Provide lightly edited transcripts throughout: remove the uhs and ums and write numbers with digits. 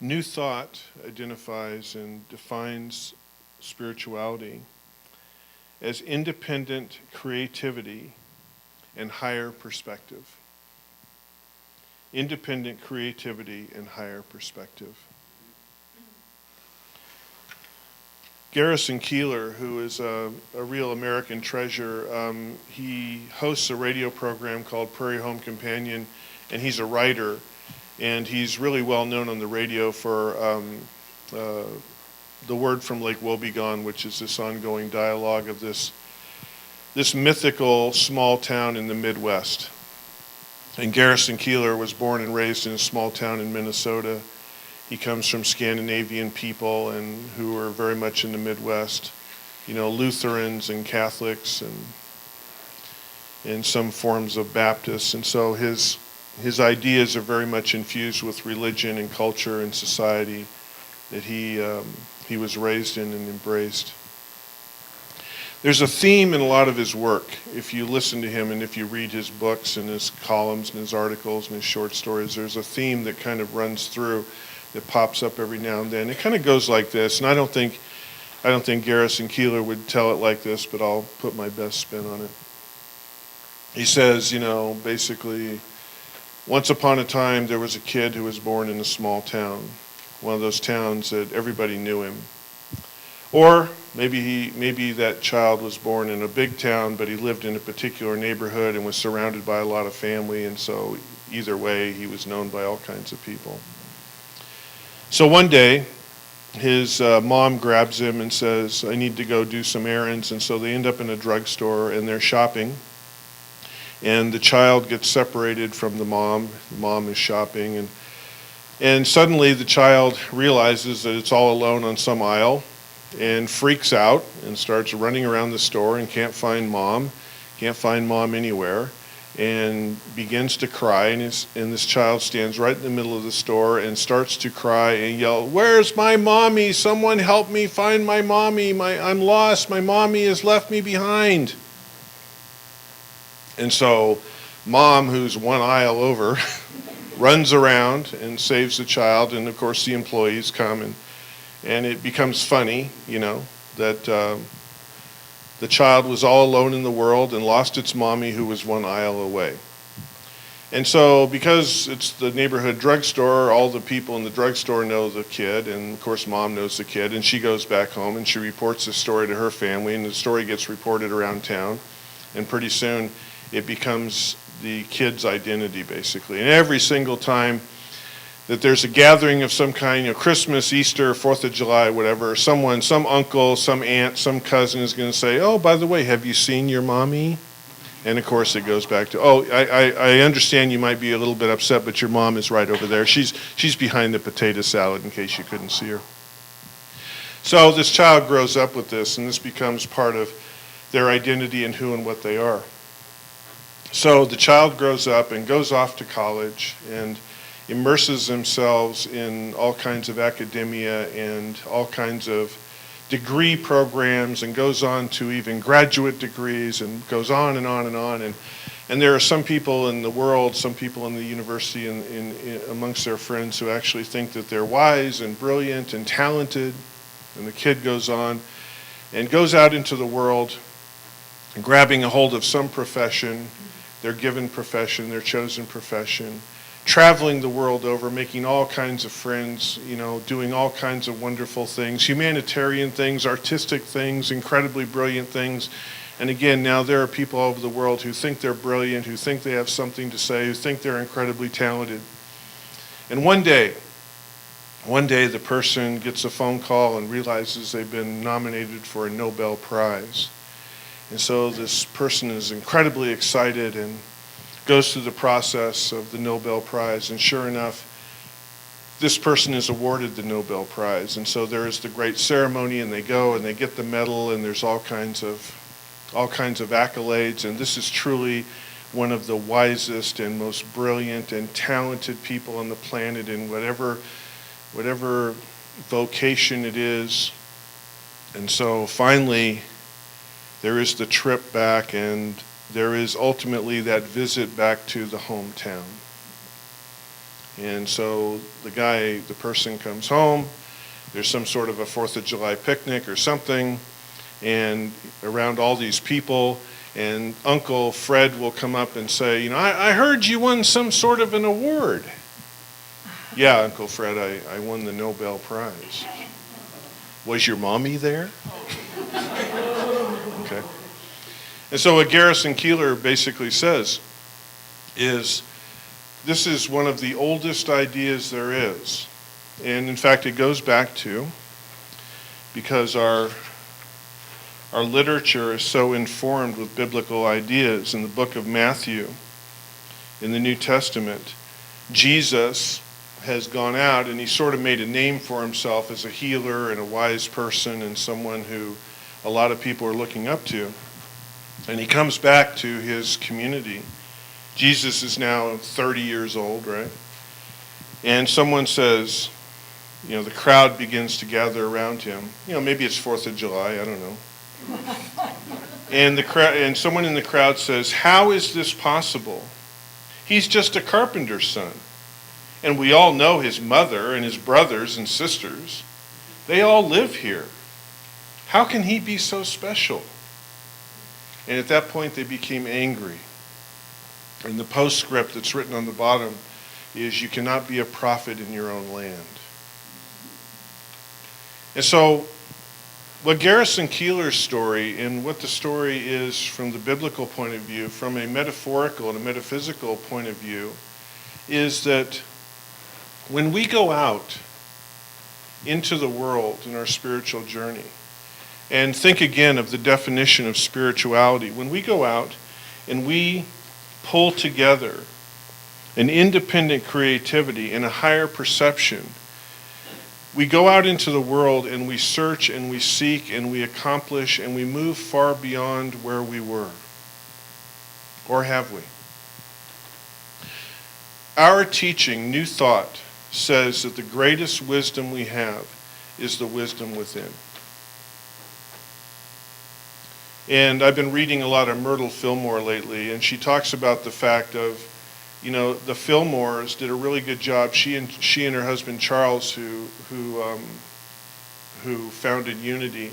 New Thought identifies and defines spirituality as independent creativity and higher perspective. Independent creativity and higher perspective. Garrison Keillor, who is a real American treasure, he hosts a radio program called Prairie Home Companion, and he's a writer, and he's really well known on the radio for The Word from Lake Wobegon, which is this ongoing dialogue of this mythical small town in the Midwest. And Garrison Keillor was born and raised in a small town in Minnesota. He comes from Scandinavian people and who are very much in the Midwest, Lutherans and Catholics and some forms of Baptists. And so his ideas are very much infused with religion and culture and society that he was raised in and embraced. There's a theme in a lot of his work. If you listen to him and if you read his books and his columns and his articles and his short stories, there's a theme that kind of runs through, that pops up every now and then. It kind of goes like this, and I don't think Garrison Keillor would tell it like this, but I'll put my best spin on it. He says, basically, once upon a time there was a kid who was born in a small town, one of those towns that everybody knew him. Or maybe that child was born in a big town, but he lived in a particular neighborhood and was surrounded by a lot of family, and so either way he was known by all kinds of people. So one day, his mom grabs him and says, I need to go do some errands. And so they end up in a drugstore and they're shopping. And the child gets separated from the mom. The mom is shopping. And suddenly the child realizes that it's all alone on some aisle and freaks out and starts running around the store and can't find mom anywhere. And begins to cry, and this child stands right in the middle of the store and starts to cry and yell, "Where's my mommy? Someone help me find my mommy. I'm lost. My mommy has left me behind." And so mom, who's one aisle over, runs around and saves the child, and of course the employees come, and it becomes funny, that the child was all alone in the world and lost its mommy who was one aisle away. And so because it's the neighborhood drugstore, all the people in the drugstore know the kid, and of course mom knows the kid, and she goes back home and she reports the story to her family, and the story gets reported around town, and pretty soon it becomes the kid's identity basically. And every single time that there's a gathering of some kind, Christmas, Easter, 4th of July, whatever, some uncle, some aunt, some cousin is going to say, "Oh, by the way, have you seen your mommy?" And of course it goes back to, "Oh, I understand you might be a little bit upset, but your mom is right over there. She's behind the potato salad," in case you couldn't see her. So this child grows up with this, and this becomes part of their identity and who and what they are. So the child grows up and goes off to college and immerses themselves in all kinds of academia and all kinds of degree programs, and goes on to even graduate degrees, and goes on and on and on. And there are some people in the world, some people in the university and amongst their friends who actually think that they're wise and brilliant and talented. And the kid goes on and goes out into the world, grabbing a hold of some profession, their given profession, their chosen profession, traveling the world over, making all kinds of friends, doing all kinds of wonderful things, humanitarian things, artistic things, incredibly brilliant things. And again, now there are people all over the world who think they're brilliant, who think they have something to say, who think they're incredibly talented. And one day the person gets a phone call and realizes they've been nominated for a Nobel Prize. And so this person is incredibly excited and goes through the process of the Nobel Prize, and sure enough, this person is awarded the Nobel Prize. And so there is the great ceremony, and they go and they get the medal, and there's all kinds of accolades, and this is truly one of the wisest and most brilliant and talented people on the planet in whatever vocation it is. And so finally there is the trip back, and there is ultimately that visit back to the hometown. And so the person comes home, there's some sort of a 4th of July picnic or something, and around all these people, and Uncle Fred will come up and say, I heard you won some sort of an award. Yeah, Uncle Fred, I won the Nobel Prize. Was your mommy there? Okay. And so what Garrison Keillor basically says is, this is one of the oldest ideas there is. And in fact, it goes back to, because our literature is so informed with biblical ideas. In the book of Matthew, in the New Testament, Jesus has gone out and he sort of made a name for himself as a healer and a wise person and someone who a lot of people are looking up to. And he comes back to his community. Jesus is now 30 years old, right? And someone says, the crowd begins to gather around him. Maybe it's 4th of July, I don't know. And someone in the crowd says, how is this possible? He's just a carpenter's son. And we all know his mother and his brothers and sisters. They all live here. How can he be so special? And at that point, they became angry. And the postscript that's written on the bottom is, you cannot be a prophet in your own land. And so, what Garrison Keillor's story and what the story is from the biblical point of view, from a metaphorical and a metaphysical point of view, is that when we go out into the world in our spiritual journey, and think again of the definition of spirituality, when we go out and we pull together an independent creativity and a higher perception, we go out into the world and we search and we seek and we accomplish and we move far beyond where we were. Or have we? Our teaching, New Thought, says that the greatest wisdom we have is the wisdom within. And I've been reading a lot of Myrtle Fillmore lately, and she talks about the fact of, the Fillmores did a really good job. She and her husband Charles, who founded Unity,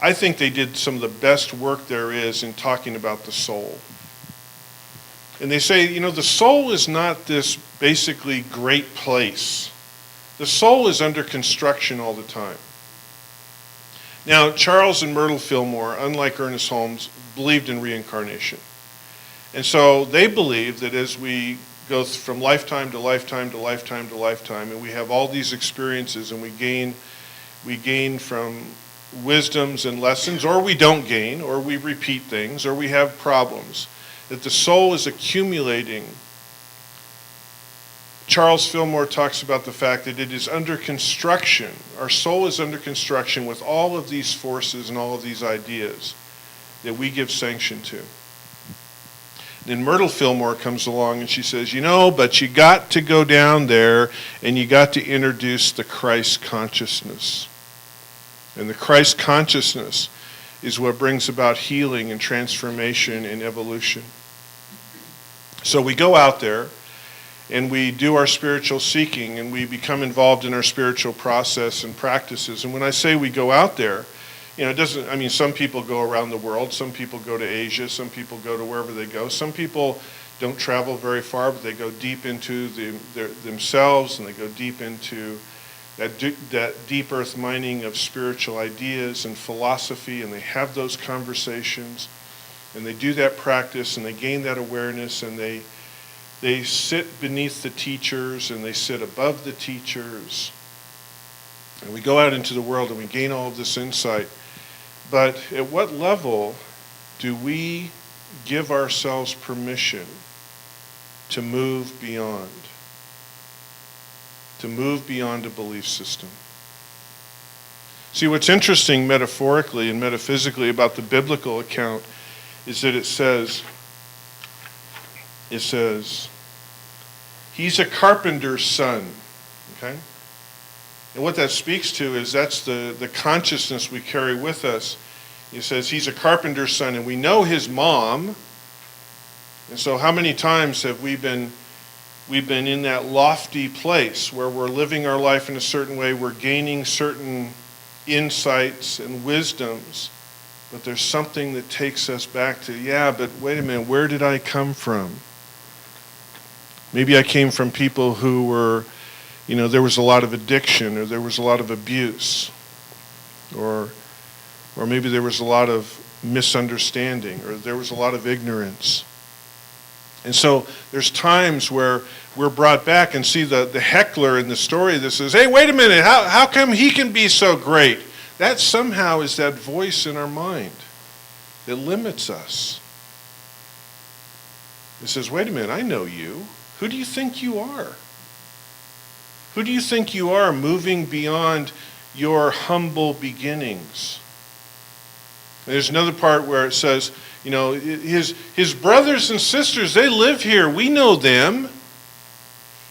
I think they did some of the best work there is in talking about the soul. And they say, the soul is not this basically great place. The soul is under construction all the time. Now, Charles and Myrtle Fillmore, unlike Ernest Holmes, believed in reincarnation. And so they believe that as we go from lifetime to lifetime to lifetime to lifetime, and we have all these experiences, and we gain from wisdoms and lessons, or we don't gain, or we repeat things, or we have problems, that the soul is accumulating. Charles Fillmore talks about the fact that it is under construction. Our soul is under construction with all of these forces and all of these ideas that we give sanction to. Then Myrtle Fillmore comes along and she says, but you got to go down there and you got to introduce the Christ consciousness. And the Christ consciousness is what brings about healing and transformation and evolution. So we go out there and we do our spiritual seeking and we become involved in our spiritual process and practices. And when I say we go out there, some people go around the world, some people go to Asia, some people go to wherever they go. Some people don't travel very far, but they go deep into themselves, and they go deep into that deep earth mining of spiritual ideas and philosophy, and they have those conversations, and they do that practice, and they gain that awareness, and they sit beneath the teachers, and they sit above the teachers. And we go out into the world and we gain all of this insight. But at what level do we give ourselves permission to move beyond? To move beyond a belief system. See, what's interesting metaphorically and metaphysically about the biblical account is that it says, he's a carpenter's son. Okay? And what that speaks to is that's the consciousness we carry with us. It says he's a carpenter's son, and we know his mom. And so how many times have we been We've been in that lofty place where we're living our life in a certain way. We're gaining certain insights and wisdoms. But there's something that takes us back to, yeah, but wait a minute, where did I come from? Maybe I came from people who were, there was a lot of addiction, or there was a lot of abuse, or maybe there was a lot of misunderstanding, or there was a lot of ignorance. And so there's times where we're brought back and see the heckler in the story that says, hey, wait a minute, how come he can be so great? That somehow is that voice in our mind that limits us. It says, wait a minute, I know you. Who do you think you are? Who do you think you are, moving beyond your humble beginnings? And there's another part where it says, his brothers and sisters, they live here. We know them.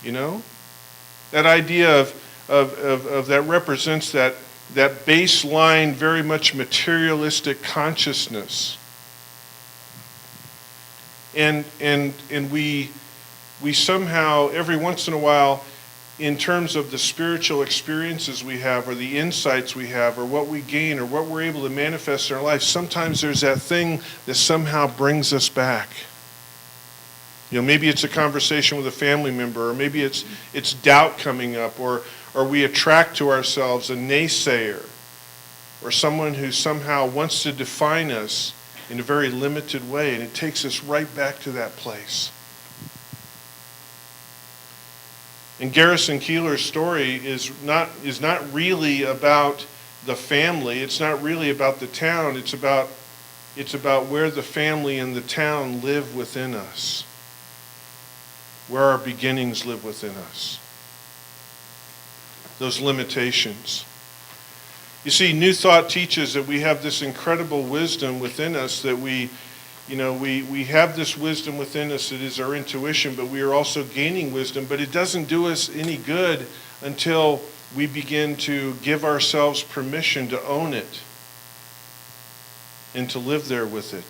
That idea of that represents that baseline, very much materialistic consciousness. And we somehow, every once in a while, in terms of the spiritual experiences we have, or the insights we have, or what we gain, or what we're able to manifest in our life, sometimes there's that thing that somehow brings us back. Maybe it's a conversation with a family member, or maybe it's doubt coming up, or we attract to ourselves a naysayer, or someone who somehow wants to define us in a very limited way, and it takes us right back to that place. And Garrison Keillor's story is not really about the family. It's not really about the town. It's about where the family and the town live within us, where our beginnings live within us. Those limitations. You see, New Thought teaches that we have this incredible wisdom within us, that we have this wisdom within us that is our intuition, but we are also gaining wisdom. But it doesn't do us any good until we begin to give ourselves permission to own it and to live there with it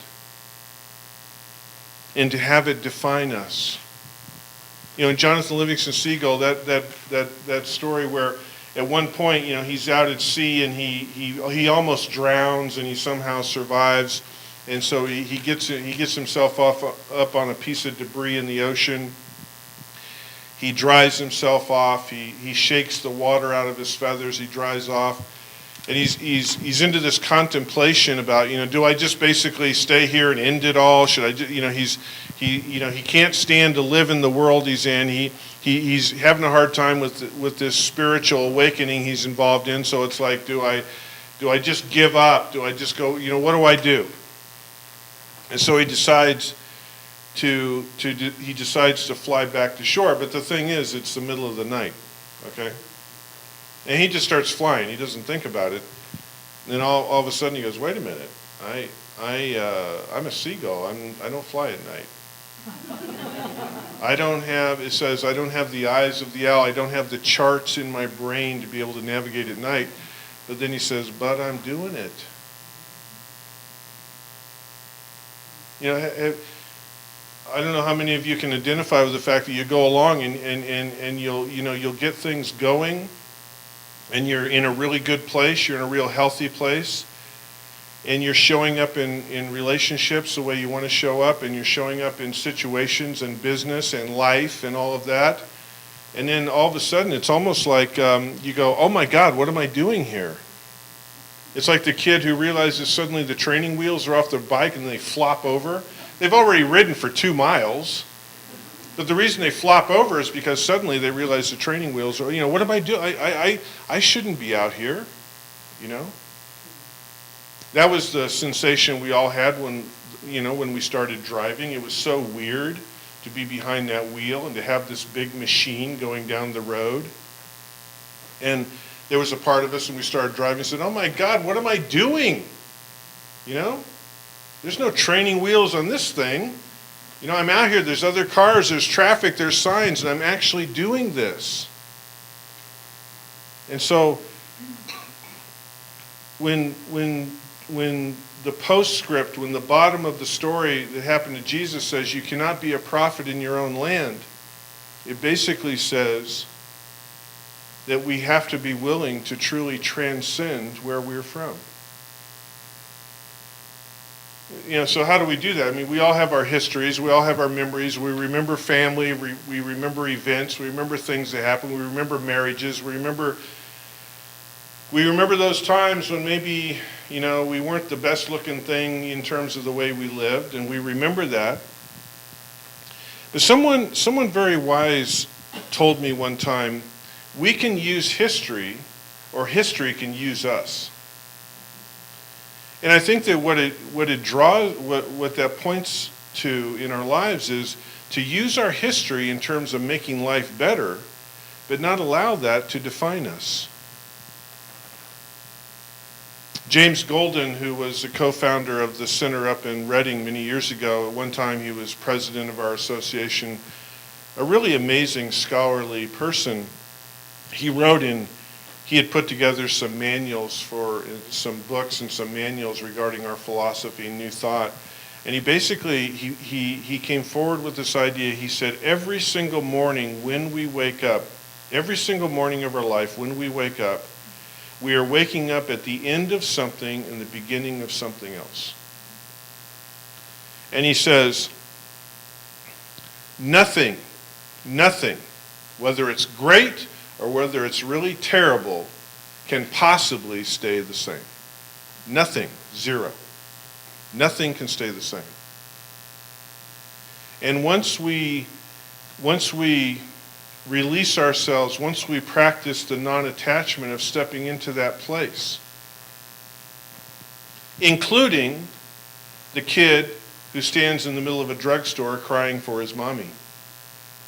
and to have it define us. In Jonathan Livingston Seagull, that story where at one point, he's out at sea and he almost drowns and he somehow survives. And so he gets himself up on a piece of debris in the ocean. He dries himself off. He shakes the water out of his feathers. He dries off, and he's into this contemplation about, do I just basically stay here and end it all? Should I? He can't stand to live in the world he's in. He's having a hard time with this spiritual awakening he's involved in. So it's like, do I just give up? Do I just go? What do I do? And so he decides to fly back to shore. But the thing is, it's the middle of the night, okay? And he just starts flying. He doesn't think about it. And then all of a sudden he goes, wait a minute. I'm a seagull. I don't fly at night. It says I don't have the eyes of the owl. I don't have the charts in my brain to be able to navigate at night. But then he says, but I'm doing it. I don't know how many of you can identify with the fact that you go along and you'll get things going, and you're in a really good place, you're in a real healthy place, and you're showing up in relationships the way you want to show up, and you're showing up in situations and business and life and all of that. And then all of a sudden it's almost like you go, oh my God, what am I doing here? It's like the kid who realizes suddenly the training wheels are off their bike and they flop over. They've already ridden for 2 miles. But the reason they flop over is because suddenly they realize the training wheels are, what am I doing? I shouldn't be out here, That was the sensation we all had when we started driving. It was so weird to be behind that wheel and to have this big machine going down the road. And there was a part of us when we started driving and said, oh my God, what am I doing? There's no training wheels on this thing. I'm out here, there's other cars, there's traffic, there's signs, and I'm actually doing this. And so when the postscript, when the bottom of the story that happened to Jesus says you cannot be a prophet in your own land, It basically says that we have to be willing to truly transcend where we're from. So how do we do that? I mean, we all have our histories, we all have our memories, we remember family, we remember events, we remember things that happen, we remember marriages, we remember those times when maybe, we weren't the best looking thing in terms of the way we lived, and we remember that. But someone very wise told me one time, we can use history, or history can use us. And I think that what that points to in our lives is to use our history in terms of making life better, but not allow that to define us. James Golden, who was a co-founder of the center up in Reading many years ago, at one time he was president of our association, a really amazing scholarly person. He had put together some manuals for some books and some manuals regarding our philosophy and New Thought. And he basically, he came forward with this idea. He said, every single morning when we wake up, every single morning of our life when we wake up, we are waking up at the end of something and the beginning of something else. And he says, nothing, whether it's great or whether it's really terrible, can possibly stay the same. Nothing, zero. Nothing can stay the same. And once we release ourselves, once we practice the non-attachment of stepping into that place, including the kid who stands in the middle of a drugstore crying for his mommy,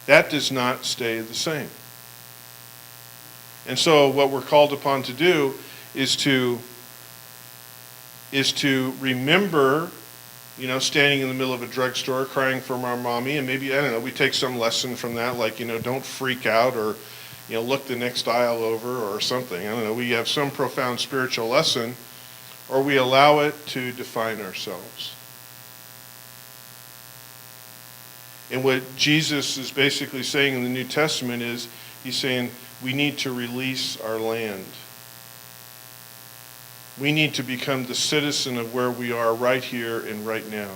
that does not stay the same. And so what we're called upon to do is to remember, standing in the middle of a drugstore crying for our mommy, and maybe, we take some lesson from that, like, don't freak out or, look the next aisle over or something. We have some profound spiritual lesson, or we allow it to define ourselves. And what Jesus is basically saying in the New Testament is, he's saying, we need to release our land. We need to become the citizen of where we are right here and right now.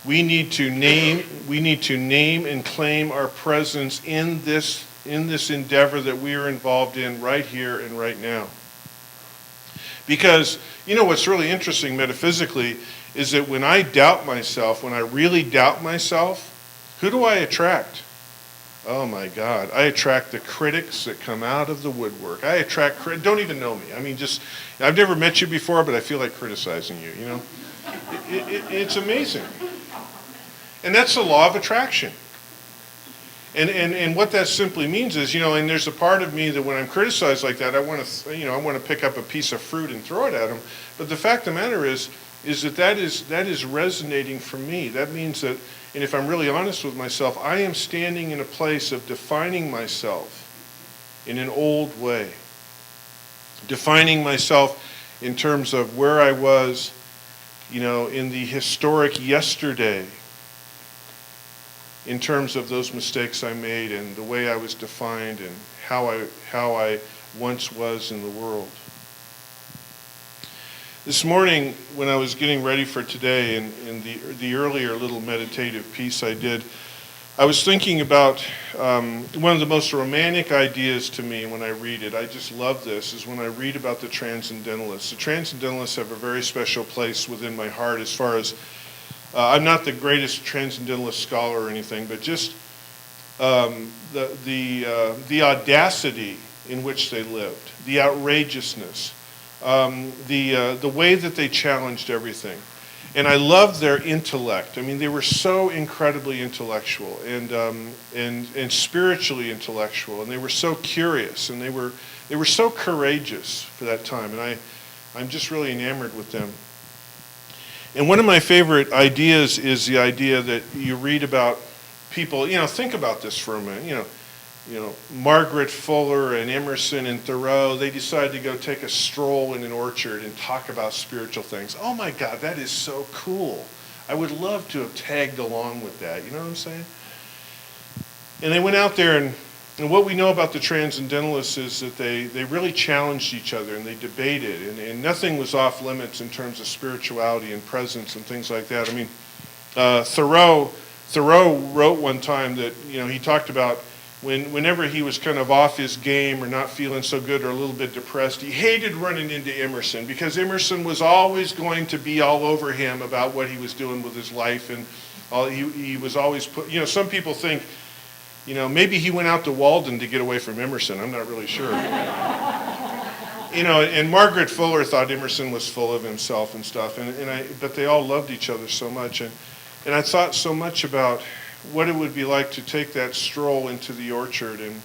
We need to name and claim our presence in this endeavor that we are involved in right here and right now. Because, what's really interesting metaphysically is that when I doubt myself, when I really doubt myself, who do I attract? Oh my God, I attract the critics that come out of the woodwork. I attract don't even know me. I've never met you before, but I feel like criticizing you, It's amazing. And that's the law of attraction. And what that simply means is, and there's a part of me that when I'm criticized like that, I want to pick up a piece of fruit and throw it at them. But the fact of the matter is that is resonating for me. That means that, and if I'm really honest with myself, I am standing in a place of defining myself in an old way. Defining myself in terms of where I was, in the historic yesterday, in terms of those mistakes I made and the way I was defined and how I once was in the world. This morning, when I was getting ready for today, in the earlier little meditative piece I did, I was thinking about one of the most romantic ideas to me when I read it. I just love this, is when I read about the Transcendentalists. The Transcendentalists have a very special place within my heart as far as, I'm not the greatest Transcendentalist scholar or anything, but just the audacity in which they lived, the outrageousn's, the way that they challenged everything. And I loved their intellect. They were so incredibly intellectual and spiritually intellectual, and they were so curious, and they were so courageous for that time. And I'm just really enamored with them. And one of my favorite ideas is the idea that you read about people, think about this for a minute, Margaret Fuller and Emerson and Thoreau, they decided to go take a stroll in an orchard and talk about spiritual things. Oh my God, that is so cool. I would love to have tagged along with that. You know what I'm saying? And they went out there, and what we know about the Transcendentalists is that they really challenged each other, and they debated, and nothing was off limits in terms of spirituality and presence and things like that. I mean, Thoreau wrote one time that, he talked about whenever he was kind of off his game or not feeling so good or a little bit depressed, he hated running into Emerson because Emerson was always going to be all over him about what he was doing with his life, and he was always some people think, maybe he went out to Walden to get away from Emerson. I'm not really sure. And Margaret Fuller thought Emerson was full of himself and stuff, but they all loved each other so much, and I thought so much about what it would be like to take that stroll into the orchard and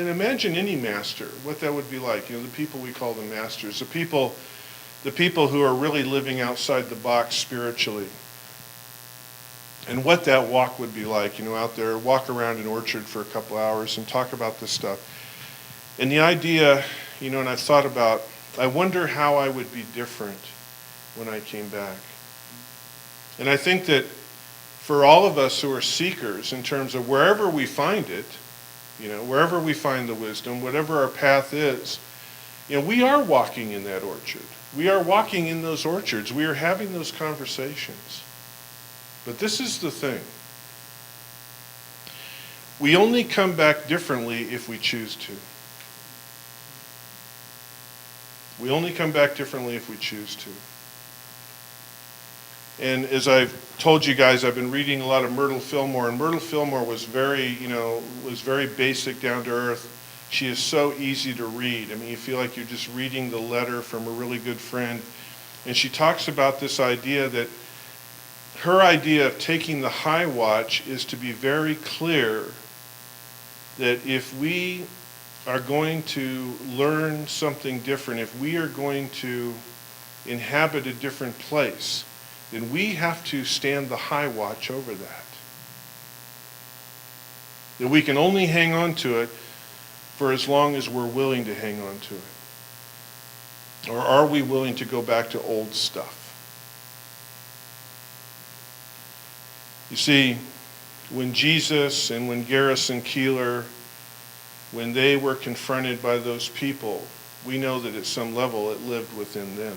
imagine any master, what that would be like. The people we call the masters, the people who are really living outside the box spiritually. And what that walk would be like, out there, walk around an orchard for a couple hours and talk about this stuff. And the idea, and I thought about, I wonder how I would be different when I came back. And I think that for all of us who are seekers, in terms of wherever we find it, wherever we find the wisdom, whatever our path is, we are walking in that orchard. We are walking in those orchards. We are having those conversations. But this is the thing. We only come back differently if we choose to. We only come back differently if we choose to. And as I've told you guys, I've been reading a lot of Myrtle Fillmore, and Myrtle Fillmore was very basic, down to earth. She is so easy to read. I mean, you feel like you're just reading the letter from a really good friend. And she talks about this idea that her idea of taking the high watch is to be very clear that if we are going to learn something different, if we are going to inhabit a different place, then we have to stand the high watch over that. That we can only hang on to it for as long as we're willing to hang on to it. Or are we willing to go back to old stuff? You see, when Jesus and when Garrison Keillor, when they were confronted by those people, we know that at some level it lived within them.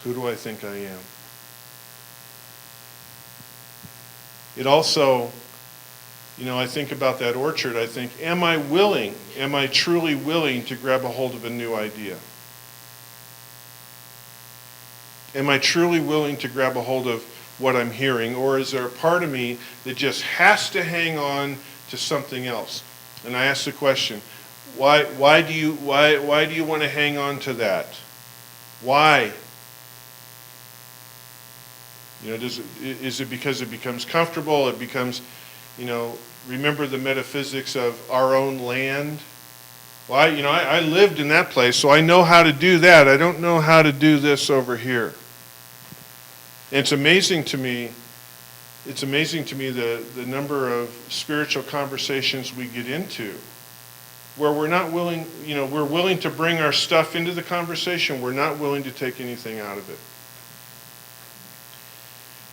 Who do I think I am? It also, I think about that orchard, I think, am I truly willing to grab a hold of a new idea? Am I truly willing to grab a hold of what I'm hearing, or is there a part of me that just has to hang on to something else? And I ask the question, why do you want to hang on to that? Why? Is it because it becomes comfortable? It becomes, remember the metaphysics of our own land? Well, I lived in that place, so I know how to do that. I don't know how to do this over here. And it's amazing to me the number of spiritual conversations we get into where we're not willing, we're willing to bring our stuff into the conversation. We're not willing to take anything out of it.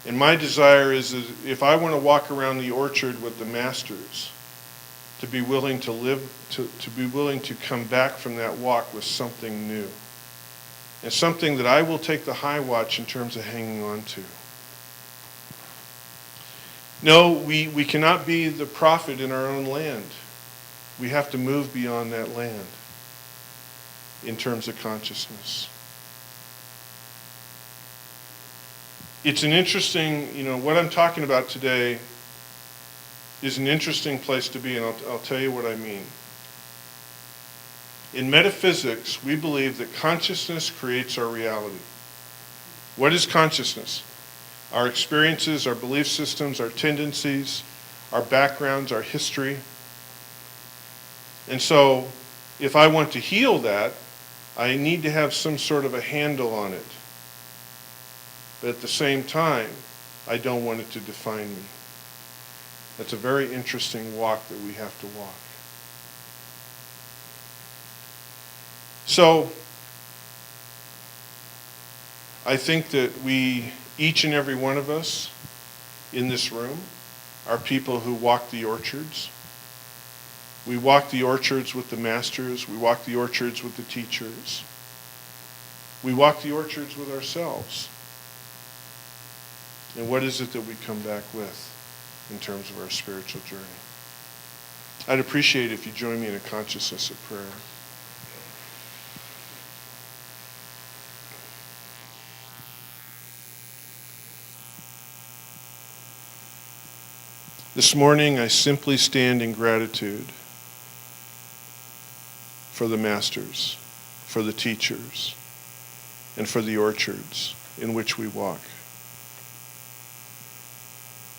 And my desire is if I want to walk around the orchard with the masters, to be willing to live, to be willing to come back from that walk with something new. And something that I will take the high watch in terms of hanging on to. No, we cannot be the prophet in our own land. We have to move beyond that land in terms of consciousness. It's an interesting, what I'm talking about today is an interesting place to be, and I'll tell you what I mean. In metaphysics, we believe that consciousness creates our reality. What is consciousness? Our experiences, our belief systems, our tendencies, our backgrounds, our history. And so, if I want to heal that, I need to have some sort of a handle on it. But at the same time, I don't want it to define me. That's a very interesting walk that we have to walk. So, I think that each and every one of us, in this room are people who walk the orchards. We walk the orchards with the masters. We walk the orchards with the teachers. We walk the orchards with ourselves. And what is it that we come back with in terms of our spiritual journey? I'd appreciate it if you join me in a consciousness of prayer. This morning, I simply stand in gratitude for the masters, for the teachers, and for the orchards in which we walk.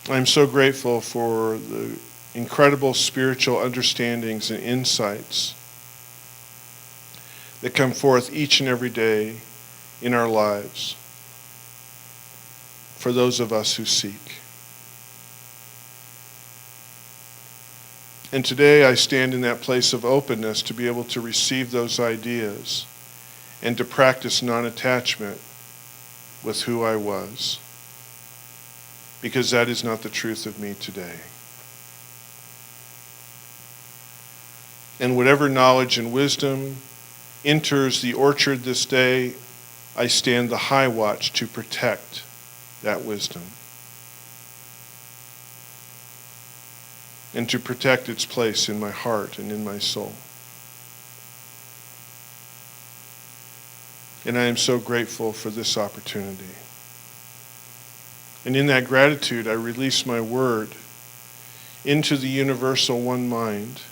I'm so grateful for the incredible spiritual understandings and insights that come forth each and every day in our lives for those of us who seek. And today I stand in that place of openness to be able to receive those ideas and to practice non-attachment with who I was, because that is not the truth of me today. And whatever knowledge and wisdom enters the orchard this day, I stand the high watch to protect that wisdom and to protect its place in my heart and in my soul. And I am so grateful for this opportunity. And in that gratitude, I release my word into the universal one mind,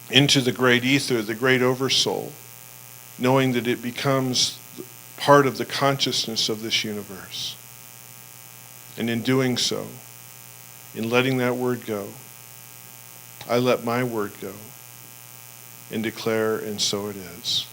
into the great ether, the great oversoul, knowing that it becomes part of the consciousness of this universe. And in doing so, in letting that word go, I let my word go and declare, and so it is.